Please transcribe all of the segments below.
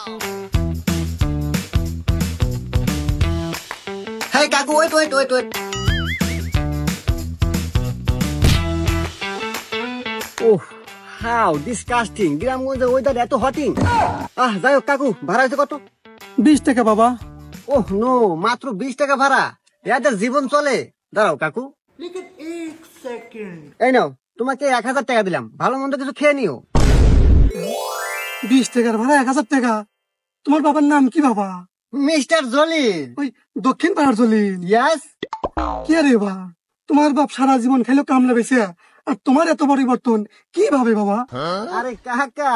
Hey কাকু, wait. Oh, how disgusting! গ্রামগঞ্জের weather এত হটিং। যাই হোক কাকু, ভাড়া হয়েছে কত? 20 টাকা বাবা। ওহ নো, মাত্র 20 টাকা ভাড়া? এদের জীবন চলে? দাঁড়াও কাকু, এক সেকেন্ড। এই নাও, তোমাকে 1000 টাকা দিলাম, ভালো মন্দ কিছু খেয়ে নিও। 20 টাকার ভাড়া 1000 টাকা? তোমার বাবার নাম কি বাবা? মিস্টার জলিল। ওই দক্ষিণ পাড়ার জলিল? ইয়েস। কে রে বা? তোমার বাপ সারা জীবন খেলো কামলা বেছে, আর তোমার এত পরিবর্তন কিভাবে বাবা? আরে কাকা,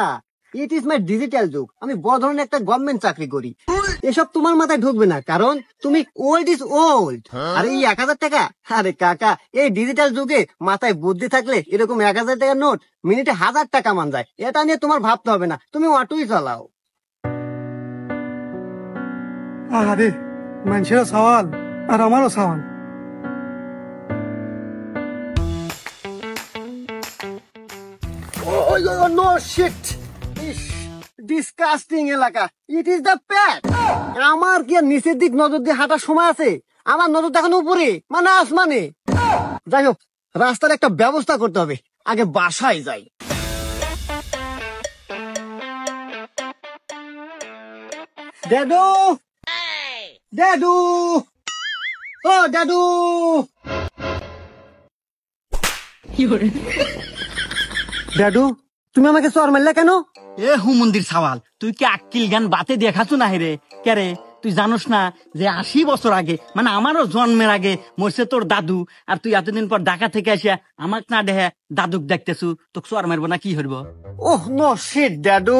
ইট ইজ মাই ডিজিটাল যুগ। আমি বড় ধরনের একটা গভর্নমেন্ট চাকরি করি। এসব তোমার মাথায় ঢুকবে না, কারণ তুমি ওল্ড ইজ ওল্ড। আরে এই 1000 টাকা, আরে কাকা, এই ডিজিটাল যুগে মাথায় বুদ্ধি থাকলে এরকম 1000 টাকার নোট মিনিটে 1000 টাকা মান যায়। এটা নিয়ে তোমার ভাবতে হবে না, তুমি অটোই চালাও। আরে মানুষেরও সওয়াল আর আমারও সওয়াল। নো শিট, ডিসকাস্টিং এলাকা। ইট ইজ দ্য প্যাট। আমার কি আর নিচের দিক নজর দিয়ে হাঁটার সময় আছে? আমার নজর দেখানো উপরে, মানে আসমানে। যাই হোক, রাস্তার একটা ব্যবস্থা করতে হবে, আগে বাসায় যাই। ড্যাডু, ড্যাডু, ও ড্যাডু। ড্যাডু, তুমি আমাকে চর মারলে কেন? এ হুমন্দির সওয়াল, তুই কি আক্কিল জ্ঞান বাতে দেখাছো না রে? কে রে, তুই জানোস না যে 80 বছর আগে, মানে আমারও জন্মের আগে মরছে তোর দাদু, আর তুই এতদিন পর ঢাকা থেকে আসিয়া আমাক না দেখে দাদুক দেখতেছু, তোকে চর মারবো না কি হইব? ওহ নো শিট ড্যাডু,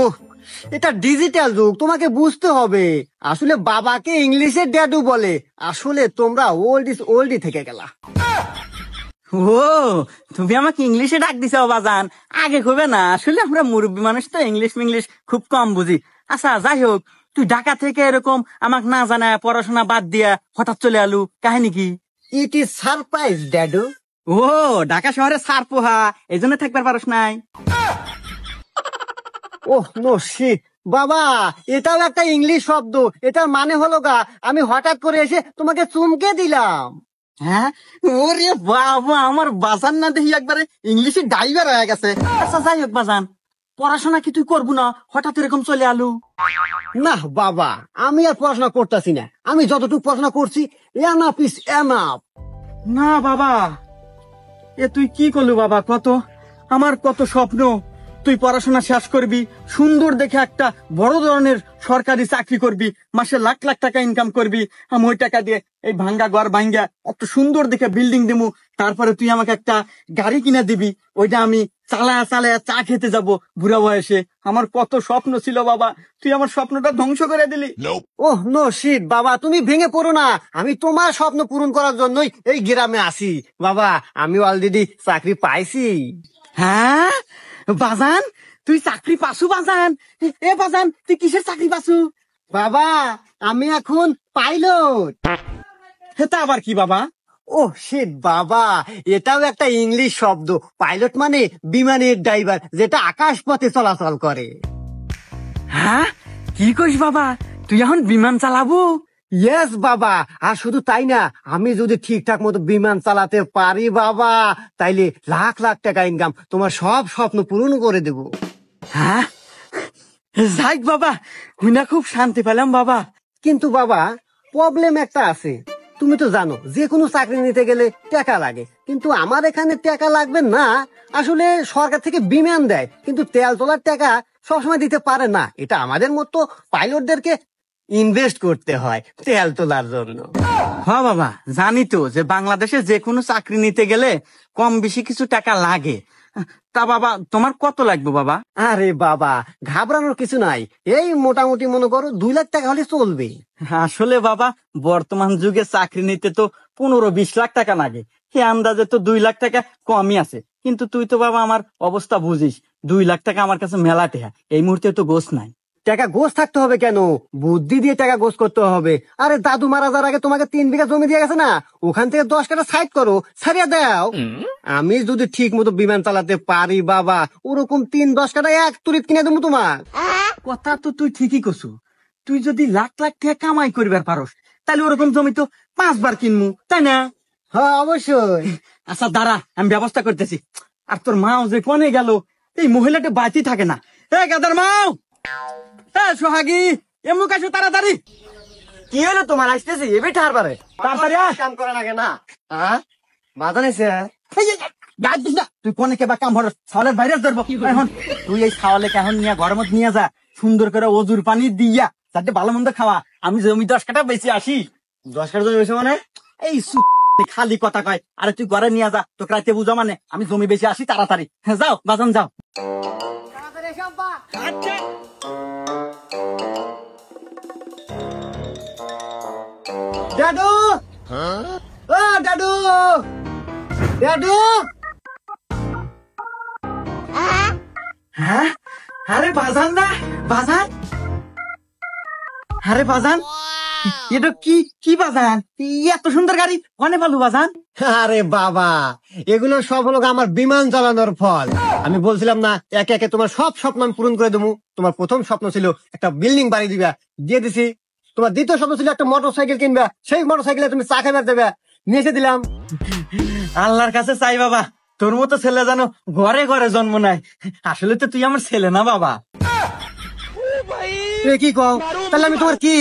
এটা ডিজিটাল যুগ, তোমাকে বুঝতে হবে। আসলে বাবাকে ইংলিশে ড্যাডু বলে, আসলে তোমরা ওল্ড ইজ ওল্ডই থেকে গেলা। ও, তুমি আমাকে ইংলিশে ডাক দিছো বাজান, আগে কবে না? আসলে আমরা মুরব্বী মানুষ তো ইংলিশ খুব কম বুঝি। আচ্ছা যাই হোক, তুই ঢাকা থেকে এরকম আমাক না জানায় পড়াশোনা বাদ দিয়া হঠাৎ চলে আলু, কাহিনী কি? ইট ইজ সারপ্রাইজ ড্যাডু। ও, ঢাকা শহরে সার পোহা, এই জন্য থাকবার পারস নাই? ওহ নো শিট বাবা, এটাও একটা ইংলিশ শব্দ। এটার মানে হলো গা, আমি হঠাৎ করে এসে তোমাকে চুমকে দিলাম। হ্যাঁ, ওরে বাবা, আমার বাজান না দেখি একবারে ইংলিশে ডাইভার হয়ে গেছে। আচ্ছা যাই হোক বাজান, পড়াশোনা কি তুই করবো না? হঠাৎ এরকম চলে আলু? না বাবা, আমি আর পড়াশোনা করতেছি না। আমি যতটুকু পড়াশোনা করছি, এনাফ ইজ এনাফ। না বাবা, এ তুই কি করলু বাবা? আমার কত স্বপ্ন, তুই পড়াশোনা শেষ করবি, সুন্দর দেখে একটা বড় ধরনের সরকারি চাকরি করবি, মাসে লাখ লাখ টাকা ইনকাম করবি। আমি ওই টাকা দিয়ে এই ভাঙ্গা ঘর ভাঙ্গা একটা সুন্দর দেখে বিল্ডিং দেবো, তারপরে তুই আমাকে একটা গাড়ি কিনে দিবি, ওইটা আমি চালায়া চা খেতে যাব বুড়া বয়সে। আমার কত স্বপ্ন ছিল বাবা, তুই আমার স্বপ্নটা ধ্বংস করে দিলি। ওহ নো শিট বাবা, তুমি ভেঙে পড়ো না। আমি তোমার স্বপ্ন পূরণ করার জন্যই এই গ্রামে আসি বাবা। আমি অলরেডি চাকরি পাইছি। হ্যাঁ বাজান, তুই চাকরি পাসু বাজান? এ বাজান, তুই কিসের চাকরি পাসু? বাবা, আমি এখন পাইলট। এটা আবার কি বাবা? ও শিট বাবা, এটাও একটা ইংলিশ শব্দ। পাইলট মানে বিমানের ড্রাইভার, যেটা আকাশ পথে চলাচল করে। হ্যাঁ, কি কইস বাবা, তুই এখন বিমান চালাবো? ইয়েস বাবা, আর শুধু তাই না, আমি যদি ঠিকঠাক মতো বিমান চালাতে পারি বাবা, তাইলে লাখ লাখ টাকা ইনকাম, তোমার সব স্বপ্ন পূরণ করে দেব। হ্যাঁ, যাক বাবা, হুইনা খুব শান্তি পেলাম বাবা। কিন্তু বাবা, প্রবলেম একটা আছে। তুমি তো জানো, যে কোনো চাকরি নিতে গেলে টাকা লাগে, কিন্তু আমার এখানে টাকা লাগবে না। আসলে সরকার থেকে বিমান দেয়, কিন্তু তেল তোলার টাকা সবসময় দিতে পারে না। এটা আমাদের মতো পাইলটদেরকে ইনভেস্ট করতে হয় তেল তোলার জন্য। হ্যাঁ বাবা, জানি তো যে বাংলাদেশে যে কোনো চাকরি নিতে গেলে কম বেশি কিছু টাকা লাগে। তা বাবা, তোমার কত লাগবে বাবা? আরে বাবা, ঘাবড়ানোর কিছু নাই। এই মোটামুটি মনে করো 2 লাখ টাকা হলে চলবে। আসলে বাবা, বর্তমান যুগে চাকরি নিতে তো 15-20 লাখ টাকা লাগে। সে আন্দাজে তো 2 লাখ টাকা কমই আছে। কিন্তু তুই তো বাবা আমার অবস্থা বুঝিস, 2 লাখ টাকা আমার কাছে মেলা টেহা, এই মুহূর্তে তো গোছ নাই। টাকা গোছ থাকতে হবে কেন? বুদ্ধি দিয়ে টাকা গোছ করতে হবে। আরে দাদু মারা যাওয়ার আগে তোমাকে 3 বিঘা জমি দিয়ে গেছে না, ওখান থেকে 10 কাঠা সাইড করো, ছাড়িয়ে দাও। আমি যদি ঠিক মতো বিমান চালাতে পারি বাবা, ওরকম 3-10 কাঠা এক তুরিত কিনে দেবো তোমার। কথা তো তুই ঠিকই কছু। তুই যদি লাখ লাখ টাকা কামাই করবার পারস তাহলে ওরকম জমি তো 5 বার কিনমু, তাই না? হ্যাঁ অবশ্যই। আচ্ছা দাঁড়া, আমি ব্যবস্থা করতেছি। আর তোর মাও যে কোনে গেল, এই মহিলাটা বাঁচি থাকে না। এ গাদার মাও, এ সোহাগী, এমুক আসো তাড়াতাড়ি। কি হলো তোমার? আসতেছি এবে ঠারবারে তাড়াতাড়ি আয়। কাম করে না কেনা? হ্যাঁ বাধা নিছে। এই, এই, এই, গাছ দিস না। তুই কোনে কে বা কাম হলো ছাওয়ালের ভাইরাস ধরবো এখন। তুই এই ছাওয়ালে এখন নিয়ে ঘরের মধ্যে নিয়ে যা, সুন্দর করে অজুর পানি দিয়া যাতে ভালো মন্দ খাওয়া। আমি জমি 10 কাঠা বেশি আসি। 10 কাঠা জমি হয়েছে মানে? এই খালি কথা কয়। আরে তুই ঘরে নিয়ে যা, তোকে রাতে বুঝা মানে আমি জমি বেশি আসি তাড়াতাড়ি। হ্যাঁ যাও বাজান যাও। আচ্ছা দাদু, ও দাদু, দাদু। হ্যাঁ, আরে বাজান না, বাজান। আরে বাজান, এটা কি কি বাজান? এত সুন্দর গাড়ি কনে পালু বাজান? আরে বাবা, এগুলো সব হলো আমার বিমান চালানোর ফল। আমি বলছিলাম না একে একে তোমার সব স্বপ্ন আমি পূরণ করে দেবো। তোমার প্রথম স্বপ্ন ছিল একটা বিল্ডিং বাড়ি দিবা, দিয়ে দিছি। তোমার দ্বিতীয় স্বপ্ন ছিল একটা মোটর সাইকেল কিনবা, সেই মোটর সাইকেলে তুমি চা খাইবার দেবে, নিয়ে এসে দিলাম। আল্লাহর কাছে চাই বাবা, তোর মতো ছেলে জানো ঘরে ঘরে জন্ম নেয়। আসলে তো তুই আমার ছেলে না বাবা। এ কি কও? তাহলে আমি তোমার কি?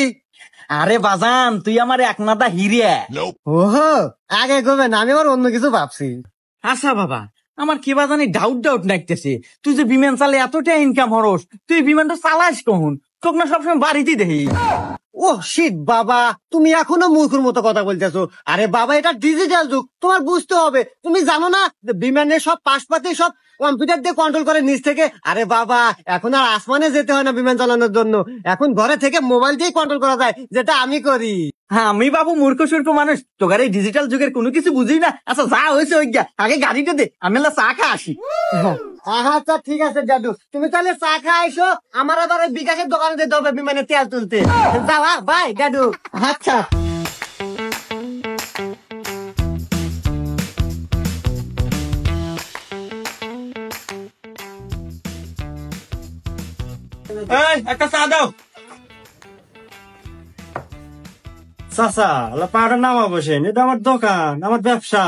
আরে বাজান, তুই আমার এক নাদা হিরে। ওহো, আগে কবে না, আমি আবার অন্য কিছু ভাবছি। আচ্ছা বাবা, আমার কি বাজানি ডাউট ডাউট লাগতেছে। তুই যে বিমান চালে এতটা ইনকাম হরস, তুই বিমানটা চালাস কখন? তোকে না সবসময় বাড়িতেই দেখি। ও শিট বাবা, তুমি এখনো মূর্খের মতো কথা বলতেছো। আরে বাবা, এটা ডিজিটাল যুগ, তোমার বুঝতে হবে। তুমি জানো না যে বিমানের সব পাশপাতি সব কম্পিউটার দিয়ে কন্ট্রোল করে নিচ থেকে? আরে বাবা, এখন আর আসমানে যেতে হয় না বিমান চালানোর জন্য, এখন ঘরে থেকে মোবাইল দিয়ে কন্ট্রোল করা যায়, যেটা আমি করি। হ্যাঁ, আমি বাবু মূর্খ সূর্খ মানুষ, তোকার এই ডিজিটাল যুগের কোনো কিছু বুঝি না। আচ্ছা যা হয়েছে ওই গা, আগে গাড়িটা দে, আমি এলা চা খা আসি। আচ্ছা ঠিক আছে দাদু, তুমি তাহলে চা খাই এসো, আমার আবার ওই বিকাশের দোকানে যেতে হবে বিমানে তেল তুলতে। যাওয়া বাই দাদু। আচ্ছা এই, একটা চা দাও। চাচা পাহাড়ে নামা বসেন, এটা আমার দোকান, আমার ব্যবসা।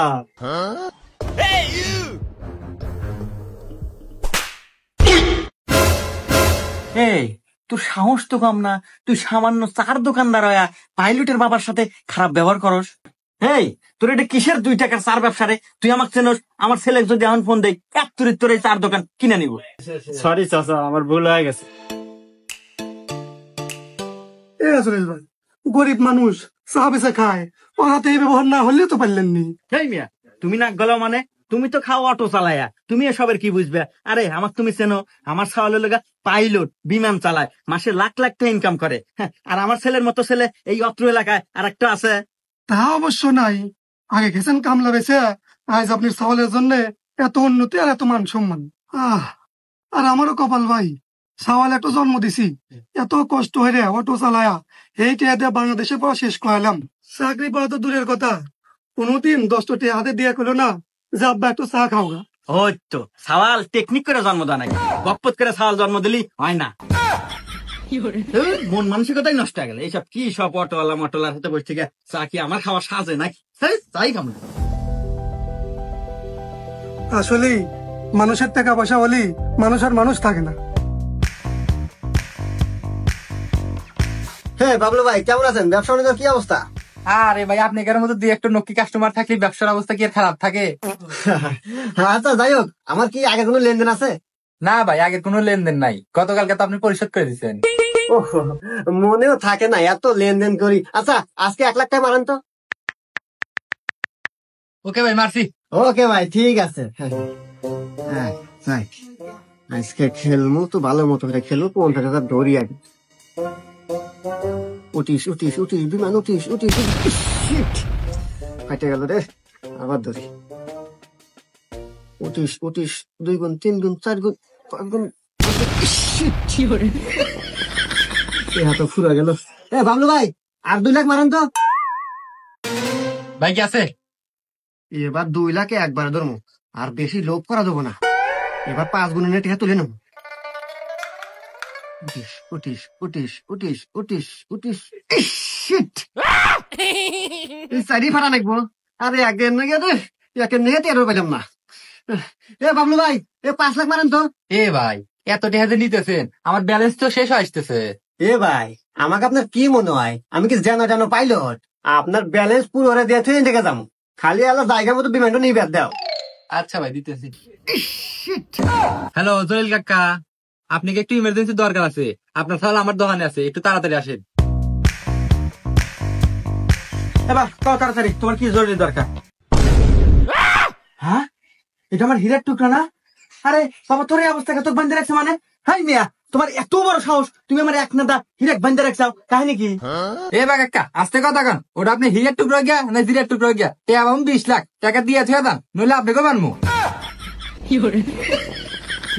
এই, তোর সাহস তো কম না, তুই সামান্য চার দোকানদার হইয়া পাইলটের বাবার সাথে খারাপ ব্যবহার করস। এই, তোর এটা কিসের 2 টাকার চার ব্যবসা রে? তুই আমাকে চেনস? আমার ছেলে যদি এখন ফোন দেয়, এক তুরির তোর এই চার দোকান কিনে নিব। সরি চাচা, আমার ভুল হয়ে গেছে। এ সুরেশ ভাই, গরিব মানুষ চা বেচে খায়, ও হাতে এই ব্যবহার না হলেও তো পারলেন নি। হেই মিয়া, তুমি না গেল মানে? তুমি তো খাও অটো চালায়া, তুমি এসবের কি বুঝবে? আরে আমাকে তুমি চেনো? আমার সাওয়ালের লগা পাইলট, বিমান চালায়, মাসে লাখ লাখ টাকা ইনকাম করে। হ্যাঁ, আর আমার ছেলের মতো ছেলে এই অত্র এলাকায় আর একটা আছে। তা অবশ্য নাই, আগে গেছেন কামলা বেচে, আজ আপনার সওয়ালের জন্য এত উন্নতি আর এত মান সম্মান। আর আমারও কপাল ভাই, সওয়াল একটা জন্ম দিছি, এত কষ্ট হয়ে অটো চালায়া এই টিয়া দিয়ে বাংলাদেশে পড়া শেষ করালাম। চাকরি পাওয়া তো দূরের কথা, কোনোদিন 10টা টিয়া হাতে দিয়ে করলো না যে আব্বা একটু চা খাওগা। ওই তো সাওয়াল টেকনিক করে জন্ম দেয় নাকি? গপ্পত করে সাওয়াল জন্ম দিলি হয় না। ধুর, মন মানসিকতাই নষ্ট হয়ে গেল। এইসব কি সব অটোওয়ালা মটোলার হাতে বসে থেকে চা কি আমার খাওয়া সাজে নাকি? চাই খাম। আসলে মানুষের টাকা পয়সা হলে মানুষ আর মানুষ থাকে না। হ্যাঁ বাবলু ভাই, কেমন আছেন? ব্যবসা বাণিজ্যের কি অবস্থা? আরে ভাই, আপনি এর মধ্যে 2 একটা নক্কি কাস্টমার থাকলে ব্যবসার অবস্থা কি আর খারাপ থাকে? আচ্ছা যাই হোক, আমার কি আগে কোনো লেনদেন আছে? না ভাই, আগের কোনো লেনদেন নাই, গতকালকে তো আপনি পরিশোধ করে দিচ্ছেন। ওহ, মনেও থাকে না, এত লেনদেন করি। আচ্ছা আজকে 1 লাখ টাকা মারান তো। ওকে ভাই, মারছি। ওকে ভাই, ঠিক আছে। হ্যাঁ যাই, আজকে খেলবো তো ভালো মতো করে খেলবো, 50,000 ধরি আগে। উঠিস উঠিস উঠিস বিমান, উঠিস উঠিস। ফাইটে গেল রে, আবার ধরি। উঠিস উঠিস, 2 গুণ 3 গুণ 4 গুণ 5 গুণ। হাতে ফুরা গেল। এ বাবলু ভাই, আর 2 লাখ মারান তো। ভাই কি আছে? এবার 2 লাখে একবারে ধরবো, আর বেশি লোভ করা দেবো না। এবার 5 গুণের টাকা তুলে নেবো। উঠিস উঠিস উঠিস উঠিস উঠিস উঠিস শিট সাইডি ফাটা নাকবো আরে আগে নাকি রে একে নিয়ে টেরো পেলাম না এ বাবলু ভাই 5 লাখ মারেন তো এ ভাই এত টাকা যে নিতেছেন আমার ব্যালেন্স তো শেষ হয়ে আসতেছে। এ ভাই আমাকে আপনার কি মনে হয় আমি কি জানো পাইলট আপনার ব্যালেন্স পুরো ওরা দিয়ে তুই দেখে যাবো খালি আলো জায়গা মতো বিমানটা নিয়ে বের দাও আচ্ছা ভাই দিতেছি। হ্যালো জলিল কাকা, আপনি কি একটু ইমার্জেন্সি দরকার আছে? আপনার সাল আমার দোকানে আছে, একটু তাড়াতাড়ি আসেন। এবার কত তাড়াতাড়ি, তোমার কি জরুরি দরকার? হ্যাঁ, এটা আমার হীরার টুকরা না? আরে বাবা, তোর এই অবস্থাকে তোর বান্ধে রাখছে মানে? হাই মিয়া, তোমার এত বড় সাহস, তুমি আমার এক নাদা হীরাক বান্ধে রাখছাও, কাহিনী কি? এ বা কাকা আস্তে কথা কন, ওটা আপনি হিরের টুকরো গিয়া না জিরের টুকরো গিয়া টাকা পাবো 20 লাখ টাকা দিয়ে থুয়ে দেন, নইলে আপনাকে মানবো।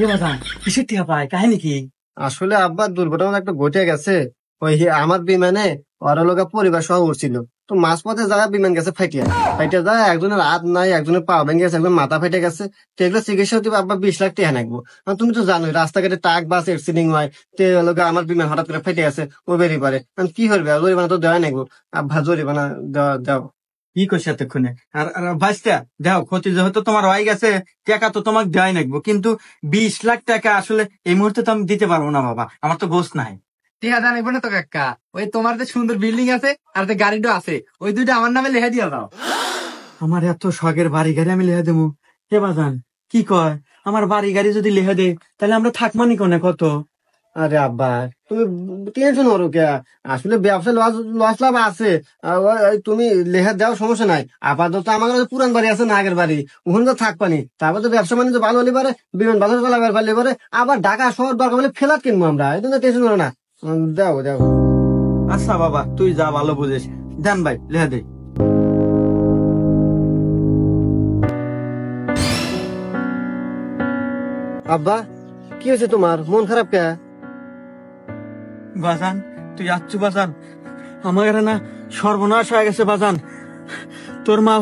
এ বাজান, কিসের টিয়া পায়, কাহিনী কি? আসলে আব্বা দুর্ঘটনা একটা ঘটে গেছে ওই আমার বিমানে ওরা লোক পরিবার সহ উঠছিল তো মাঝপথে যাওয়া বিমান গেছে ফাইটিয়া যায় একজনের হাত নাই একজনের পা ভেঙে গেছে একজন মাথা ফেটে গেছে তো এগুলো চিকিৎসা হতে আব্বা 20 লাখ টাকা নাকবো তুমি তো জানোই রাস্তাঘাটে ট্রাক বাস অ্যাক্সিডেন্ট হয় তো লোক আমার বিমান হঠাৎ করে ফেটে গেছে ও বেরিয়ে পারে কি করবে জরিমানা তো দেওয়া নাকবো আব্বা জরিমানা দাও কি করছে এতক্ষণে? আর ভাইসটা দেখো, ক্ষতি যেহেতু তোমার হয়ে গেছে, টাকা তো তোমাকে দেওয়াই লাগবো, কিন্তু 20 লাখ টাকা আসলে এই মুহূর্তে তো আমি দিতে পারবো না বাবা, আমার তো গোস নাই। টিয়া জানাইবো না তো কাকা, ওই তোমার যে সুন্দর বিল্ডিং আছে আর যে গাড়িটা আছে ওই দুইটা আমার নামে লেখা দিয়ে দাও। আমার এত শখের বাড়ি গাড়ি আমি লেখা দেবো? হে বাজান কি কয়, আমার বাড়ি গাড়ি যদি লেখা দে তাহলে আমরা থাকমানি কোনে কত? আরে আব্বা তুমি টেনশন করো কে আসলে ব্যবসা লস লাভ আছে তুমি লেখা দেওয়ার সমস্যা নাই আপাতত আমার কাছে পুরান বাড়ি আছে না আগের বাড়ি ওখানে তো থাকবানি তারপর তো ব্যবসা বাণিজ্য ভালো হলে পারে বিমান ভালো চালাবার পারলে পারে আবার ঢাকা শহর দরকার হলে ফেলাত কিনবো আমরা এই জন্য টেনশন করো না দাও আচ্ছা বাবা, তুই যা ভালো বুঝিস, দেন ভাই লেখা দে। আব্বা কি হয়েছে তোমার মন খারাপ কে বাজান তুই যাচ্ছু বাজান, আমার না সর্বনাশ হয়ে গেছে বাজান, তোর মা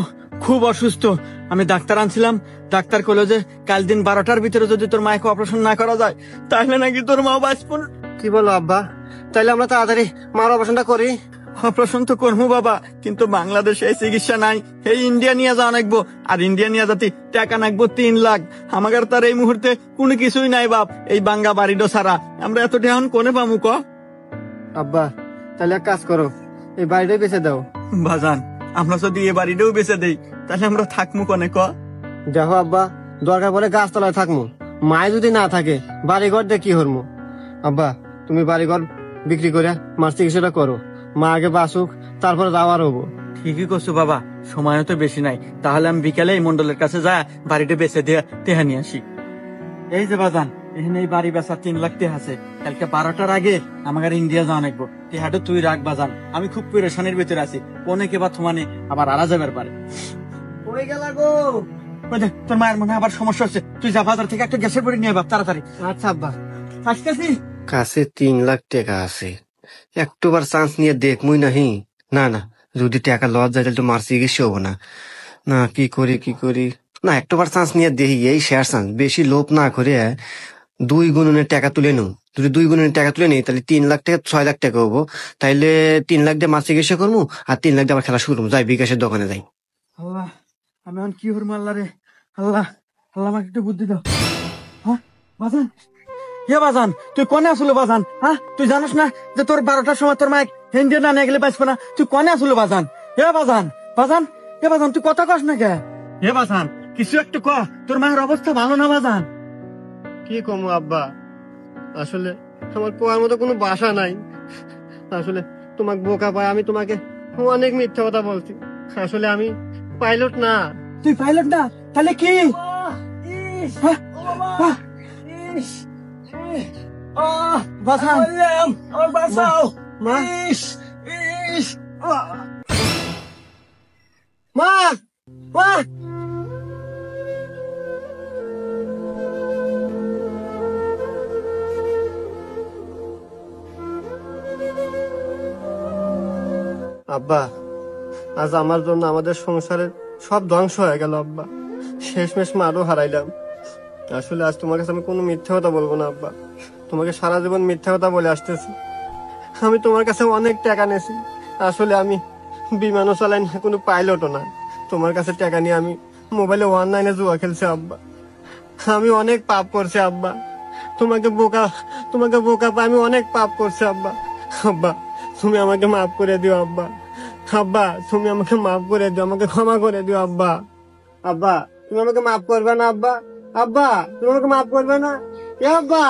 খুব অসুস্থ, আমি ডাক্তার আনছিলাম, ডাক্তার কইলো যে কাল দিন 12টার ভিতরে যদি তোর মাকে অপারেশন না করা যায় তাহলে নাকি তোর মা বাঁচব না। কি বলো আব্বা তাইলে আমরা তাড়াতাড়ি মার অপারেশনটা করি। অপারেশন তো করবো বাবা, কিন্তু বাংলাদেশে এই চিকিৎসা নাই, এই ইন্ডিয়া নিয়ে যাওয়া নাকবো, আর ইন্ডিয়া নিয়ে যাতে টাকা নাকবো 3 লাখ, আমাদের তার এই মুহূর্তে কোনো কিছুই নাই বাপ, এই বাঙ্গা বাড়িটা ছাড়া আমরা এত টাকা কোনে পামু ক? আব্বা তাহলে এক কাজ করো এই বাড়িটাই বেঁচে দাও। বাজান আমরা যদি এই বাড়িটাও বেঁচে দেই তাহলে আমরা থাকবো কোনে ক? দেখো আব্বা দরকার পড়ে গাছতলায় থাকবো, মায় যদি না থাকে বাড়িঘর দিয়ে কি হরমো। আব্বা তুমি বাড়িঘর বিক্রি করে মার চিকিৎসাটা করো, মা আগে বাসুক তারপরে যাওয়ার হবো। ঠিকই করছো বাবা, সময়ও তো বেশি নাই, তাহলে আমি বিকালে এই মন্ডলের কাছে যা বাড়িটা বেচে দিয়ে টেহা নিয়ে আসি। এই যে বাজান, এখানে এই বাড়ি বেচা 3 লাখ টেহা আছে, কালকে 12টার আগে আমাদের ইন্ডিয়া যাওয়া লাগবো, টেহাটা তুই রাখ বাজান, আমি খুব পেরেশানির ভিতরে আছি, কোনে কে বা থমানে আবার আরা যাবার পারে। কই গেলা গো? ওই দেখ, তোর মায়ের মনে হয় আবার সমস্যা হচ্ছে, তুই যা বাজার থেকে একটা গ্যাসের পরে নিয়ে বাপ তাড়াতাড়ি। আচ্ছা আব্বা। আসতেছি। কাছে 3 লাখ টাকা আছে, একটুবার চান্স নিয়ে দেখমুই নাহি। না যদি টাকা লস যায় তাহলে তো মার চিকিৎসা হবো না। না কি করি না একটুবার চান্স নিয়ে দেখি, এই শেয়ার চান্স, বেশি লোভ না করে 2 গুণনের টাকা তুলে নেব। যদি 2 গুণনের টাকা তুলে নিই তাহলে 3 লাখ টাকা 6 লাখ টাকা হবো, তাইলে 3 লাখ দিয়ে মার চিকিৎসা করবো আর 3 লাখ দিয়ে আবার খেলা শুরু করবো। যাই বিকাশের দোকানে যাই। আল্লাহ, আমি এখন কি হরম আল্লাহ রে, আল্লাহ আমাকে একটু বুদ্ধি দাও। হ্যাঁ বাজান, বাজান তুই কনে আসলো বাজান? হ্যাঁ তুই জানিস না যে তোর 12টার সময় তোর মাইক ইন্ডিয়া না নিয়ে গেলে বাঁচবে না, তুই কনে আসলো বাজান? বাজান তুই কথা কস না কে? বাজান কিছু একটু ক, তোর মায়ের অবস্থা ভালো না বাজান। কি কমু আব্বা, আসলে আমার কোয়ার মতো কোনো বাসা নাই, আসলে তোমাকে বোকা পায় আমি তোমাকে অনেক মিথ্যা কথা বলছি, আসলে আমি পাইলট না। তুই পাইলট না তাহলে কি? বাঁচাও মা আব্বা আজ আমার জন্য আমাদের সংসারের সব ধ্বংস হয়ে গেল আব্বা, শেষমেশ মারও হারাইলাম। আসলে আজ তোমার কাছে আমি কোনো মিথ্যে কথা বলবো না আব্বা, তোমাকে সারা জীবন মিথ্যা কথা বলে আসতেছি। আমি তোমার কাছে অনেক টাকা নিয়েছি, আসলে আমি বিমানও চালাই না, কোনো পাইলটও না। তোমার কাছে টাকা নিয়ে আমি মোবাইলে অনলাইনে জুয়া খেলছি আব্বা। আমি অনেক পাপ করছি আব্বা, তোমাকে বোকা পাই আমি অনেক পাপ করছি আব্বা। আব্বা তুমি আমাকে মাফ করে দিও আব্বা। আব্বা তুমি আমাকে মাফ করে দিও, আমাকে ক্ষমা করে দিও আব্বা। আব্বা তুমি আমাকে মাফ করবে না আব্বা? আব্বা তুমি আমাকে মাফ করবে না? এ আব্বা।